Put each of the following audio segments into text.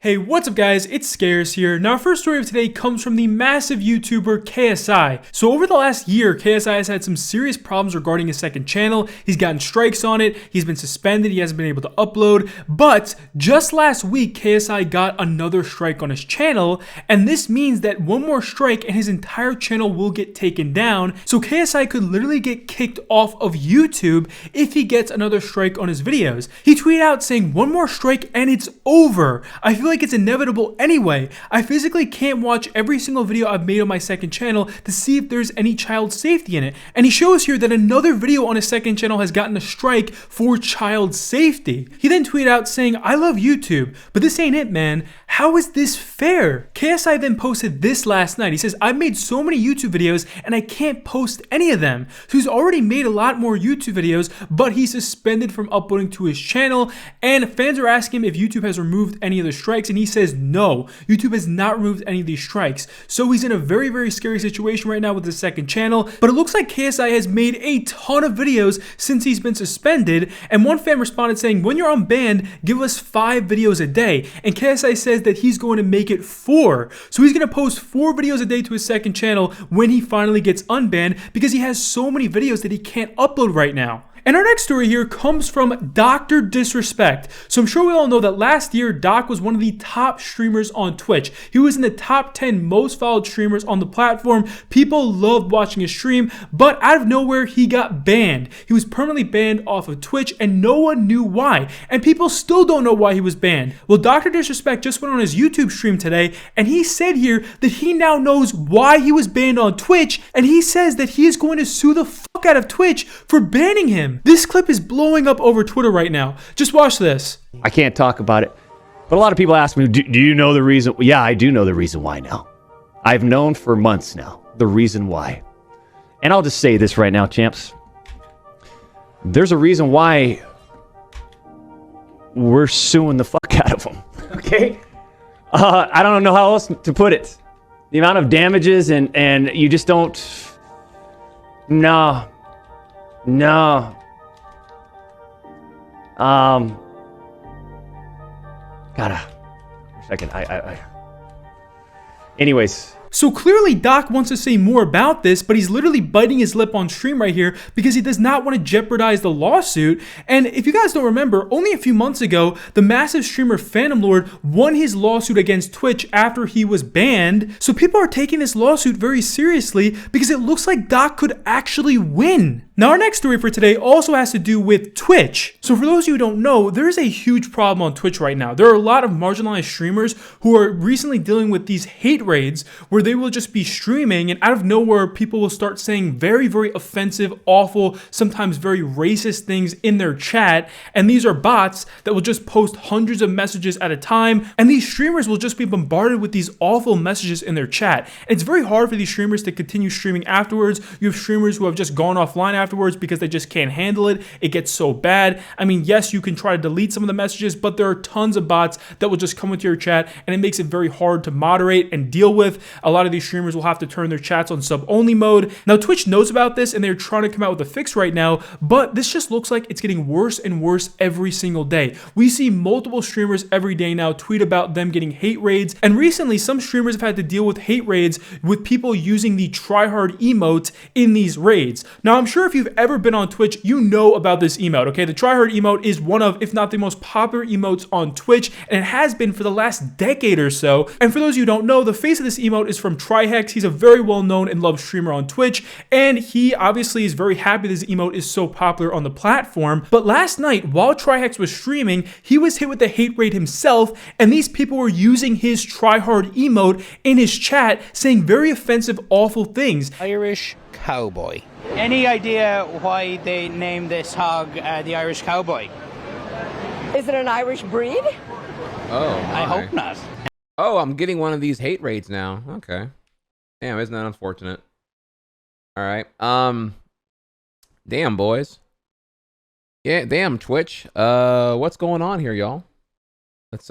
Hey, what's up guys, it's Scares here. Now our first story of today comes from the massive YouTuber KSI. So over the last year, KSI has had some serious problems regarding his second channel. He's gotten strikes on it, he's been suspended, he hasn't been able to upload. But just last week, KSI got another strike on his channel, and this means that one more strike and his entire channel will get taken down. So KSI could literally get kicked off of YouTube if he gets another strike on his videos. He tweeted out saying, "One more strike and it's over. I feel like it's inevitable anyway. I physically can't watch every single video I've made on my second channel to see if there's any child safety in it." And he shows here that another video on his second channel has gotten a strike for child safety. He then tweeted out saying, "I love YouTube, but this ain't it, man. How is this fair?" KSI then posted this last night. He says, "I've made so many YouTube videos and I can't post any of them." So he's already made a lot more YouTube videos, but he's suspended from uploading to his channel. And fans are asking him if YouTube has removed any of the strikes, and he says no, YouTube has not removed any of these strikes. So he's in a very, very scary situation right now with his second channel. But it looks like KSI has made a ton of videos since he's been suspended. And one fan responded saying, "When you're unbanned, give us 5 videos a day." And KSI says that he's going to make it 4. So he's going to post 4 videos a day to his second channel when he finally gets unbanned, because he has so many videos that he can't upload right now. And our next story here comes from DrDisrespect. So I'm sure we all know that last year, Doc was one of the top streamers on Twitch. He was in the top 10 most followed streamers on the platform. People loved watching his stream, but out of nowhere, he got banned. He was permanently banned off of Twitch, and no one knew why. And people still don't know why he was banned. Well, DrDisrespect just went on his YouTube stream today, and he said here that he now knows why he was banned on Twitch, and he says that he is going to sue the fuck out of Twitch for banning him. This clip is blowing up over Twitter right now. Just watch this. I can't talk about it, but a lot of people ask me, do you know the reason? Yeah, I do know the reason why now. I've known for months now the reason why. And I'll just say this right now, champs. There's a reason why we're suing the fuck out of them, okay? I don't know how else to put it. The amount of damages and you just don't... No. Gotta... For a second, Anyways... So clearly Doc wants to say more about this, but he's literally biting his lip on stream right here because he does not want to jeopardize the lawsuit. And if you guys don't remember, only a few months ago, the massive streamer Phantom Lord won his lawsuit against Twitch after he was banned. So people are taking this lawsuit very seriously because it looks like Doc could actually win. Now our next story for today also has to do with Twitch. So for those of you who don't know, there is a huge problem on Twitch right now. There are a lot of marginalized streamers who are recently dealing with these hate raids where they will just be streaming and out of nowhere people will start saying very, very offensive, awful, sometimes very racist things in their chat. And these are bots that will just post hundreds of messages at a time. And these streamers will just be bombarded with these awful messages in their chat. And it's very hard for these streamers to continue streaming afterwards. You have streamers who have just gone offline afterwards because they just can't handle it. It gets so bad. I mean, yes, you can try to delete some of the messages, but there are tons of bots that will just come into your chat and it makes it very hard to moderate and deal with. A lot of these streamers will have to turn their chats on sub-only mode. Now, Twitch knows about this and they're trying to come out with a fix right now, but this just looks like it's getting worse and worse every single day. We see multiple streamers every day now tweet about them getting hate raids, and recently some streamers have had to deal with hate raids with people using the tryhard emote in these raids. Now, I'm sure if you've ever been on Twitch, you know about this emote, okay? The tryhard emote is one of, if not the most popular emotes on Twitch, and it has been for the last decade or so. And for those of you who don't know, the face of this emote is from Trihex. He's a very well-known and loved streamer on Twitch, and he obviously is very happy this emote is so popular on the platform. But last night, while Trihex was streaming, he was hit with a hate raid himself, and these people were using his tryhard emote in his chat, saying very offensive, awful things. Irish cowboy. Any idea why they named this hog the Irish cowboy? Is it an Irish breed? Oh, I hope not. Oh, I'm getting one of these hate raids now. Okay. Damn, isn't that unfortunate? All right. Damn, boys. Yeah, damn, Twitch. What's going on here, y'all? Let's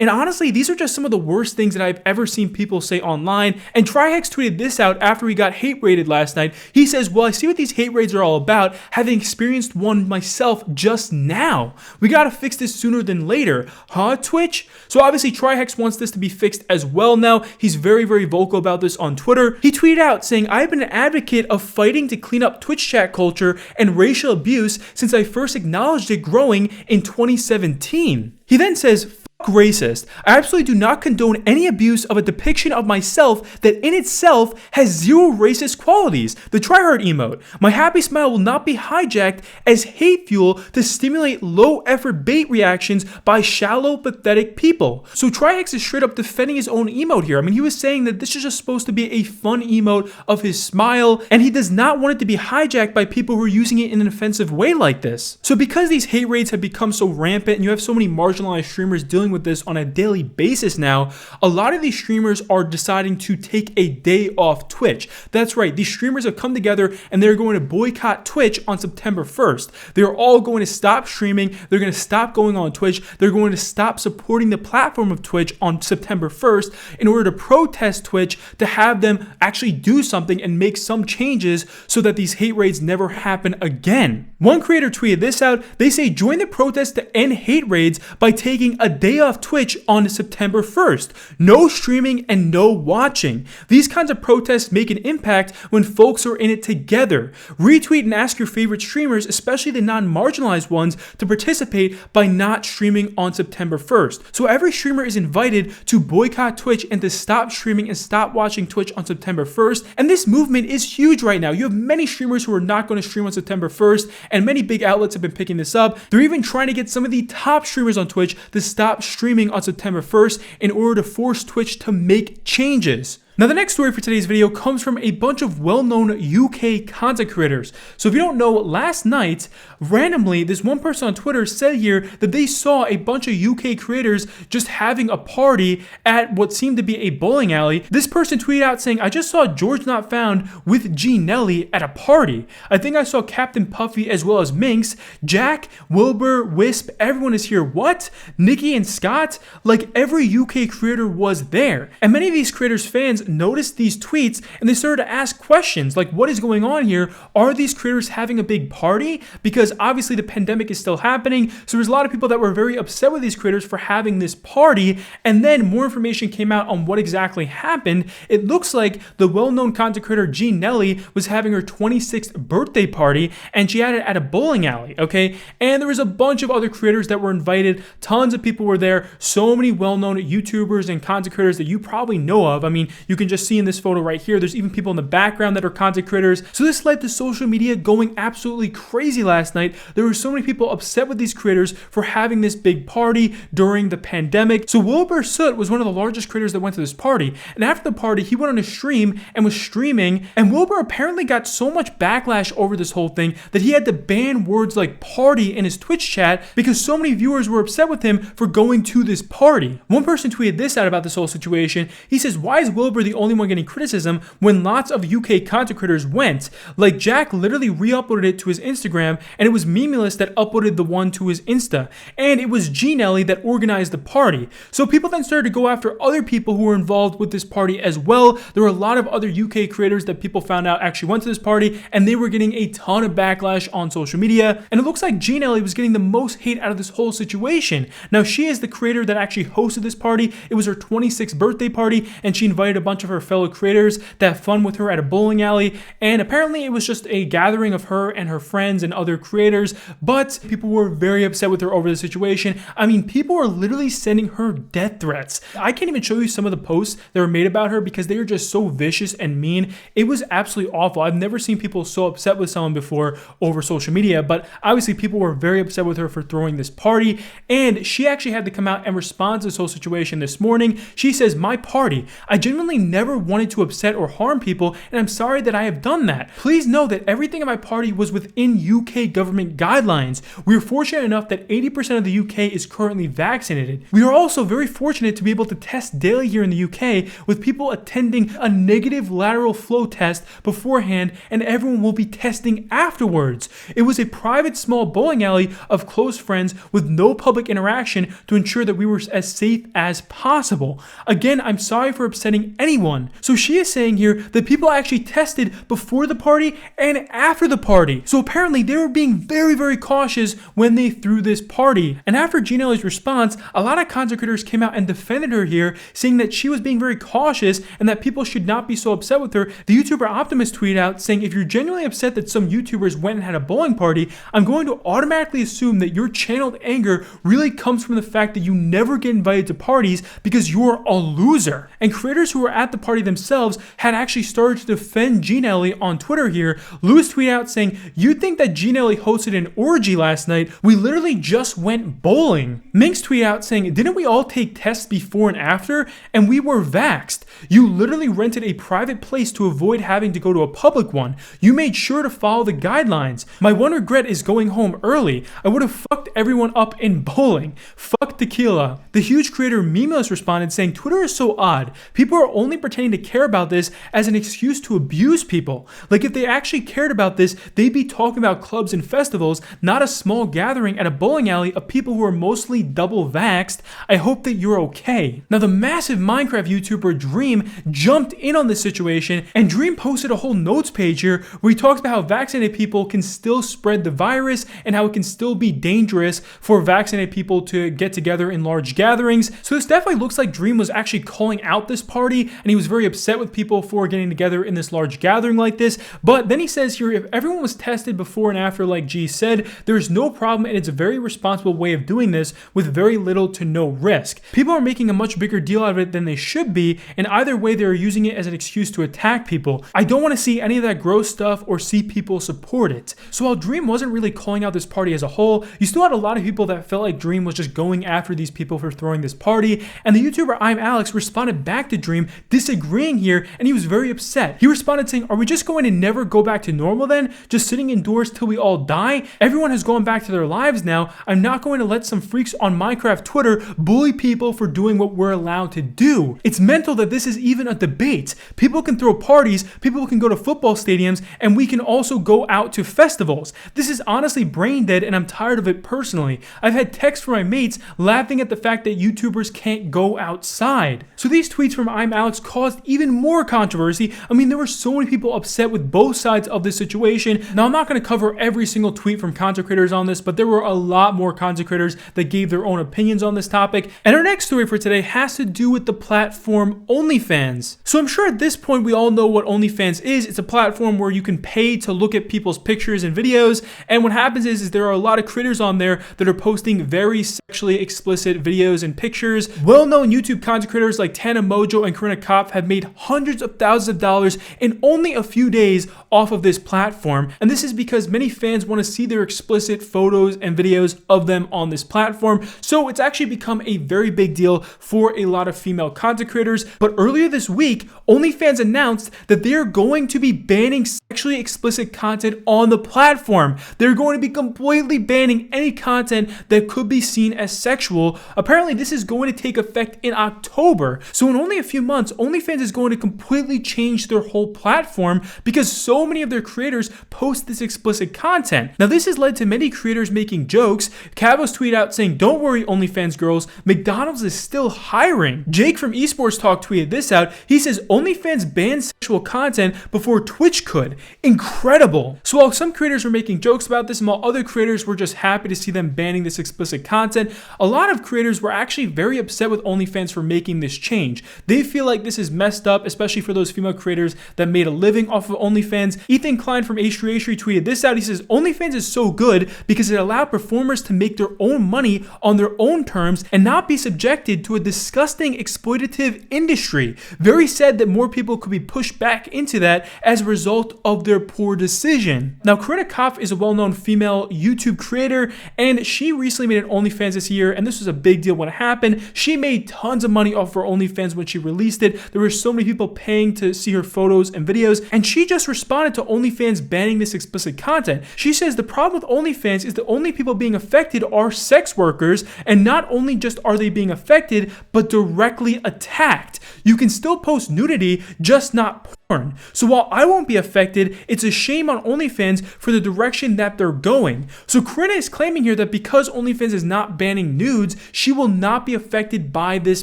And honestly, these are just some of the worst things that I've ever seen people say online. And Trihex tweeted this out after he got hate raided last night. He says, well, I see what these hate raids are all about, having experienced one myself just now. We gotta fix this sooner than later. Huh, Twitch? So obviously Trihex wants this to be fixed as well now. He's very, very vocal about this on Twitter. He tweeted out saying, I've been an advocate of fighting to clean up Twitch chat culture and racial abuse since I first acknowledged it growing in 2017. He then says, racist. I absolutely do not condone any abuse of a depiction of myself that in itself has zero racist qualities. The tryhard emote. My happy smile will not be hijacked as hate fuel to stimulate low effort bait reactions by shallow, pathetic people. So Trihex is straight up defending his own emote here. I mean, he was saying that this is just supposed to be a fun emote of his smile, and he does not want it to be hijacked by people who are using it in an offensive way like this. So because these hate raids have become so rampant and you have so many marginalized streamers dealing with this on a daily basis now, a lot of these streamers are deciding to take a day off Twitch. That's right, these streamers have come together and they're going to boycott Twitch on September 1st. They're all going to stop streaming, they're going to stop going on Twitch, they're going to stop supporting the platform of Twitch on September 1st in order to protest Twitch, to have them actually do something and make some changes so that these hate raids never happen again. One creator tweeted this out. They say, join the protest to end hate raids by taking a day off Twitch on September 1st. No streaming and no watching. These kinds of protests make an impact when folks are in it together. Retweet and ask your favorite streamers, especially the non-marginalized ones, to participate by not streaming on September 1st. So every streamer is invited to boycott Twitch and to stop streaming and stop watching Twitch on September 1st. And this movement is huge right now. You have many streamers who are not going to stream on September 1st, and many big outlets have been picking this up. They're even trying to get some of the top streamers on Twitch to stop streaming on September 1st in order to force Twitch to make changes. Now, the next story for today's video comes from a bunch of well-known UK content creators. So if you don't know, last night, randomly, this one person on Twitter said here that they saw a bunch of UK creators just having a party at what seemed to be a bowling alley. This person tweeted out saying, I just saw George Not Found with G Nelly at a party. I think I saw Captain Puffy as well as Minx, Jack, Wilbur, Wisp, everyone is here. What? Nikki and Scott? Like every UK creator was there. And many of these creators' fans noticed these tweets and they started to ask questions like, what is going on here? Are these creators having a big party? Because obviously the pandemic is still happening. So there's a lot of people that were very upset with these creators for having this party. And then more information came out on what exactly happened. It looks like the well-known content creator G Nelly was having her 26th birthday party and she had it at a bowling alley, okay? And there was a bunch of other creators that were invited. Tons of people were there. So many well-known YouTubers and content creators that you probably know of. I mean, you can just see in this photo right here, there's even people in the background that are content creators. So this led to social media going absolutely crazy last night. There were so many people upset with these creators for having this big party during the pandemic. So Wilbur Soot was one of the largest creators that went to this party. And after the party, he went on a stream and was streaming. And Wilbur apparently got so much backlash over this whole thing that he had to ban words like party in his Twitch chat because so many viewers were upset with him for going to this party. One person tweeted this out about this whole situation. He says, why is Wilbur the only one getting criticism when lots of UK content creators went? Like Jack literally re-uploaded it to his Instagram and it was Memeless that uploaded the one to his Insta. And it was G Nelly that organized the party. So people then started to go after other people who were involved with this party as well. There were a lot of other UK creators that people found out actually went to this party and they were getting a ton of backlash on social media. And it looks like G Nelly was getting the most hate out of this whole situation. Now she is the creator that actually hosted this party. It was her 26th birthday party and she invited a bunch of her fellow creators to have fun with her at a bowling alley, and apparently it was just a gathering of her and her friends and other creators, but people were very upset with her over the situation. I mean, people were literally sending her death threats. I can't even show you some of the posts that were made about her because they are just so vicious and mean. It was absolutely awful. I've never seen people so upset with someone before over social media, but obviously people were very upset with her for throwing this party, and she actually had to come out and respond to this whole situation this morning. She says, my party, I genuinely never wanted to upset or harm people, and I'm sorry that I have done that. Please know that everything at my party was within UK government guidelines. We are fortunate enough that 80% of the UK is currently vaccinated. We are also very fortunate to be able to test daily here in the UK, with people attending a negative lateral flow test beforehand, and everyone will be testing afterwards. It was a private small bowling alley of close friends with no public interaction to ensure that we were as safe as possible. Again, I'm sorry for upsetting anyone. So she is saying here that people actually tested before the party and after the party. So apparently they were being very, very cautious when they threw this party. And after Nelly's response, a lot of content creators came out and defended her here, saying that she was being very cautious and that people should not be so upset with her. The YouTuber Optimus tweeted out saying, if you're genuinely upset that some YouTubers went and had a bowling party, I'm going to automatically assume that your channeled anger really comes from the fact that you never get invited to parties because you're a loser. And creators who were at the party themselves had actually started to defend Nelly on Twitter here. Lewis tweeted out saying, you'd think that Nelly hosted an orgy last night. We literally just went bowling. Minx tweeted out saying, didn't we all take tests before and after? And we were vaxxed. You literally rented a private place to avoid having to go to a public one. You made sure to follow the guidelines. My one regret is going home early. I would have fucked everyone up in bowling. Fuck tequila. The huge creator Mimos responded saying, Twitter is so odd. People are only pretending to care about this as an excuse to abuse people. Like if they actually cared about this, they'd be talking about clubs and festivals, not a small gathering at a bowling alley of people who are mostly double vaxxed. I hope that you're okay. Now the massive Minecraft YouTuber Dream jumped in on this situation, and Dream posted a whole notes page here where he talks about how vaccinated people can still spread the virus and how it can still be dangerous for vaccinated people to get together in large gatherings. So this definitely looks like Dream was actually calling out this party, and he was very upset with people for getting together in this large gathering like this. But then he says here, if everyone was tested before and after like G said, there's no problem, and it's a very responsible way of doing this with very little to no risk. People are making a much bigger deal out of it than they should be, and either way they're using it as an excuse to attack people. I don't want to see any of that gross stuff or see people support it. So while Dream wasn't really calling out this party as a whole, you still had a lot of people that felt like Dream was just going after these people for throwing this party, and the YouTuber I'm Alex responded back to Dream disagreeing here, and he was very upset. He responded saying, are we just going to never go back to normal then? Just sitting indoors till we all die? Everyone has gone back to their lives now. I'm not going to let some freaks on Minecraft Twitter bully people for doing what we're allowed to do. It's mental that this is even a debate. People can throw parties, people can go to football stadiums, and we can also go out to festivals. This is honestly brain dead, and I'm tired of it personally. I've had texts from my mates laughing at the fact that YouTubers can't go outside. So these tweets from I'm Alex caused even more controversy. I mean, there were so many people upset with both sides of this situation. Now, I'm not going to cover every single tweet from content creators on this, but there were a lot more content creators that gave their own opinions on this topic. And our next story for today has to do with the platform OnlyFans. So I'm sure at this point we all know what OnlyFans is. It's a platform where you can pay to look at people's pictures and videos. And what happens is there are a lot of creators on there that are posting very sexually explicit videos and pictures. Well-known YouTube content creators like Tana Mojo and Karina Kopf have made hundreds of thousands of dollars in only a few days off of this platform. And this is because many fans want to see their explicit photos and videos of them on this platform. So it's actually become a very big deal for a lot of female content creators. But earlier this week, OnlyFans announced that they are going to be banning sexually explicit content on the platform. They're going to be completely banning any content that could be seen as sexual. Apparently, this is going to take effect in October. So in only a few months, OnlyFans is going to completely change their whole platform because so many of their creators post this explicit content. Now, this has led to many creators making jokes. Cavos tweeted out saying, don't worry, OnlyFans girls, McDonald's is still hiring. Jake from Esports Talk tweeted this out. He says, OnlyFans banned sexual content before Twitch could. Incredible. So while some creators were making jokes about this and while other creators were just happy to see them banning this explicit content, a lot of creators were actually very upset with OnlyFans for making this change. They feel like this is messed up, especially for those female creators that made a living off of OnlyFans. Ethan Klein from H3H3 tweeted this out. He says, OnlyFans is so good because it allowed performers to make their own money on their own terms and not be subjected to a disgusting exploitative industry. Very sad that more people could be pushed back into that as a result of their poor decision. Now, Karina Kopf is a well-known female YouTube creator, and she recently made an OnlyFans this year, and this was a big deal when it happened. She made tons of money off her OnlyFans when she released it, said there were so many people paying to see her photos and videos, and she just responded to OnlyFans banning this explicit content. She says the problem with OnlyFans is the only people being affected are sex workers, and not only just are they being affected, but directly attacked. You can still post nudity, just not porn. So while I won't be affected, it's a shame on OnlyFans for the direction that they're going. So Corinna is claiming here that because OnlyFans is not banning nudes, she will not be affected by this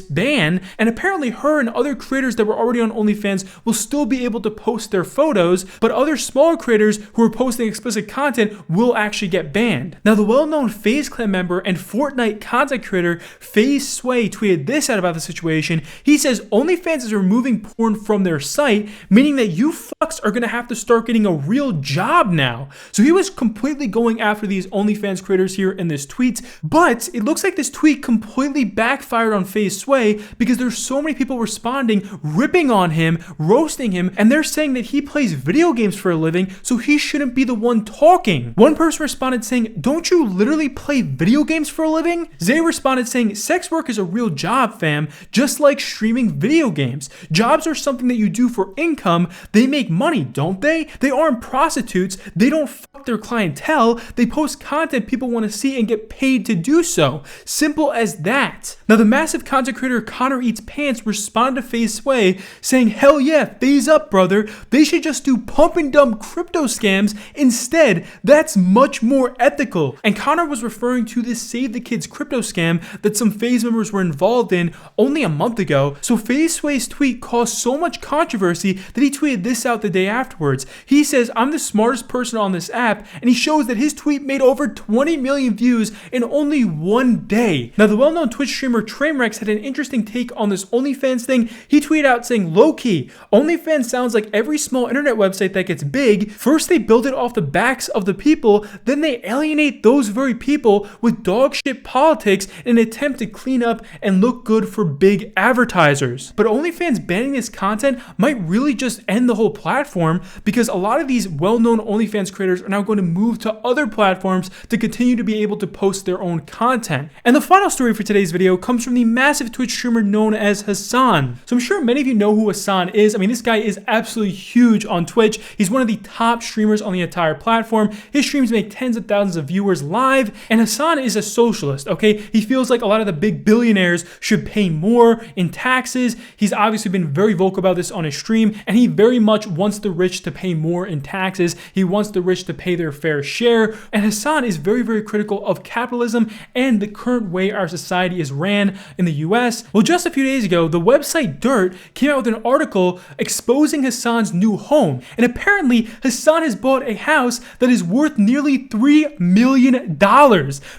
ban, and apparently her and other creators that were already on OnlyFans will still be able to post their photos, but other smaller creators who are posting explicit content will actually get banned. Now, the well-known FaZe clan member and Fortnite content creator FaZe Sway tweeted this out about the situation. He says OnlyFans is removing porn from their site, meaning that you fucks are gonna have to start getting a real job now. So he was completely going after these OnlyFans creators here in this tweet, but it looks like this tweet completely backfired on FaZe Sway because there's so many people responding, ripping on him, roasting him, and they're saying that he plays video games for a living, so he shouldn't be the one talking. One person responded saying, "Don't you literally play video games for a living?" Zay responded saying, "Sex work is a real job, fam, just like streaming video games. Jobs are something that you do for income. They make money, don't they? They aren't prostitutes. They don't fuck their clientele. They post content people want to see and get paid to do so. Simple as that." Now, the massive content creator Connor Eats Pants responded to FaZe Sway saying, "Hell yeah, FaZe up, brother. They should just do pump and dump crypto scams instead. That's much more ethical." And Connor was referring to this Save the Kids crypto scam that some FaZe members were involved in only a month ago. So FaZe Sway's tweet caused so much controversy that he tweeted this out the day afterwards. He says, "I'm the smartest person on this app," and he shows that his tweet made over 20 million views in only one day. Now, the well-known Twitch streamer Trihex had an interesting take on this OnlyFans thing. He tweeted out saying, "Low-key, OnlyFans sounds like every small internet website that gets big. First they build it off the backs of the people, then they alienate those very people with dog shit politics in an attempt to clean up and look good for big advertisers." But OnlyFans banning this content might really just end the whole platform, because a lot of these well-known OnlyFans creators are now going to move to other platforms to continue to be able to post their own content. And the final story for today's video comes from the massive Twitch streamer known as Hasan. So I'm sure many of you know who Hasan is. I mean, this guy is absolutely huge on Twitch. He's one of the top streamers on the entire platform. His streams make tens of thousands of viewers live, and Hasan is a socialist, okay? He feels like a lot of the big billionaires should pay more in taxes. He's obviously been very vocal about this on his stream, and he very much wants the rich to pay more in taxes. He wants the rich to pay their fair share, and Hasan is very, very critical of capitalism and the current way our society is ran in the US. Well, just a few days ago, the website Dirt came out with an article exposing Hasan's new home, and apparently Hasan has bought a house that is worth nearly $3 million.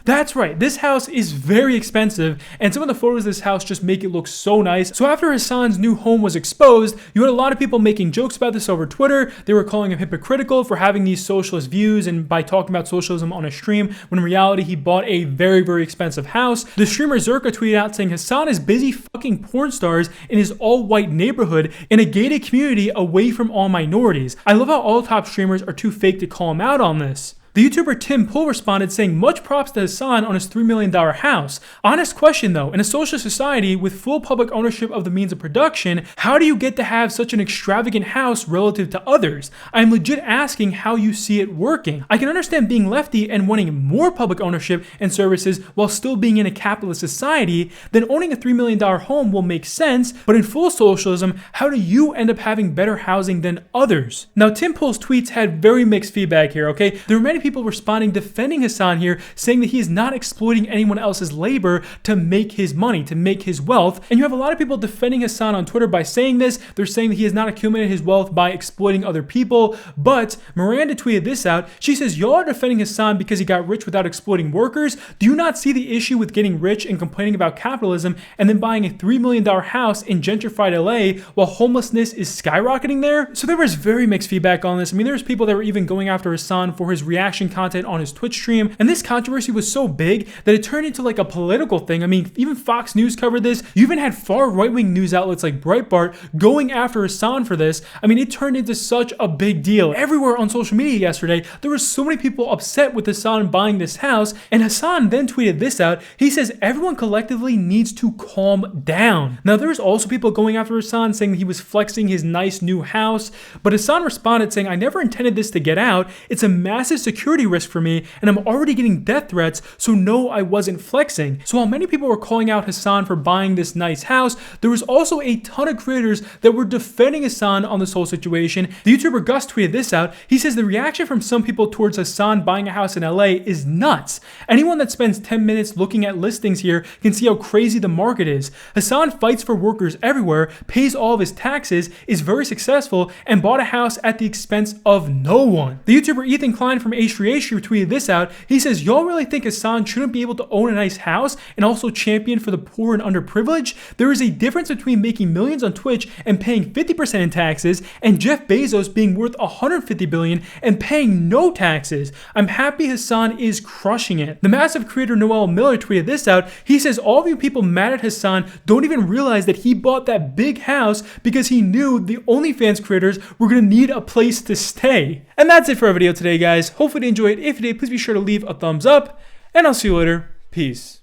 That's right, this house is very expensive, and some of the photos of this house just make it look so nice. So after Hasan's new home was exposed, you had a lot of people making jokes about this over Twitter. They were calling him hypocritical for having these socialist views and by talking about socialism on a stream, when in reality he bought a very, very expensive house. The streamer Zerka tweeted out saying Hasan is busy fucking porn stars in his all-white neighborhood in a gated community away from all minorities. I love how all top streamers are too fake to call him out on this. The YouTuber Tim Pool responded saying, "Much props to Hasan on his $3 million house. Honest question though, in a socialist society with full public ownership of the means of production, how do you get to have such an extravagant house relative to others? I'm legit asking how you see it working. I can understand being lefty and wanting more public ownership and services while still being in a capitalist society. Then owning a $3 million home will make sense, but in full socialism, how do you end up having better housing than others?" Now, Tim Pool's tweets had very mixed feedback here, okay? There were many people responding defending Hasan here, saying that he is not exploiting anyone else's labor to make his money, to make his wealth. And you have a lot of people defending Hasan on Twitter by saying this. They're saying that he has not accumulated his wealth by exploiting other people. But Miranda tweeted this out. She says, "Y'all are defending Hasan because he got rich without exploiting workers. Do you not see the issue with getting rich and complaining about capitalism and then buying a $3 million house in gentrified LA while homelessness is skyrocketing there?" So there was very mixed feedback on this. I mean, there's people that were even going after Hasan for his reaction reaction content on his Twitch stream. And this controversy was so big that it turned into like a political thing. I mean, even Fox News covered this. You even had far right-wing news outlets like Breitbart going after Hasan for this. I mean, it turned into such a big deal. Everywhere on social media yesterday, there were so many people upset with Hasan buying this house. And Hasan then tweeted this out. He says, everyone collectively needs to calm down. Now, there's also people going after Hasan saying that he was flexing his nice new house. But Hasan responded saying, I never intended this to get out. It's a massive security risk for me, and I'm already getting death threats, so no, I wasn't flexing. So while many people were calling out Hasan for buying this nice house, there was also a ton of creators that were defending Hasan on this whole situation. The YouTuber Gus tweeted this out. He says the reaction from some people towards Hasan buying a house in LA is nuts. Anyone that spends 10 minutes looking at listings here can see how crazy the market is. Hasan fights for workers everywhere, pays all of his taxes, is very successful, and bought a house at the expense of no one. The YouTuber Ethan Klein from H3H tweeted this out. He says, y'all really think Hasan shouldn't be able to own a nice house and also champion for the poor and underprivileged? There is a difference between making millions on Twitch and paying 50% in taxes and Jeff Bezos being worth $150 billion and paying no taxes. I'm happy Hasan is crushing it. The massive creator Noel Miller tweeted this out. He says, all of you people mad at Hasan don't even realize that he bought that big house because he knew the OnlyFans creators were going to need a place to stay. And that's it for our video today, guys. Hopefully you enjoyed. If you did, please be sure to leave a thumbs up, and I'll see you later. Peace.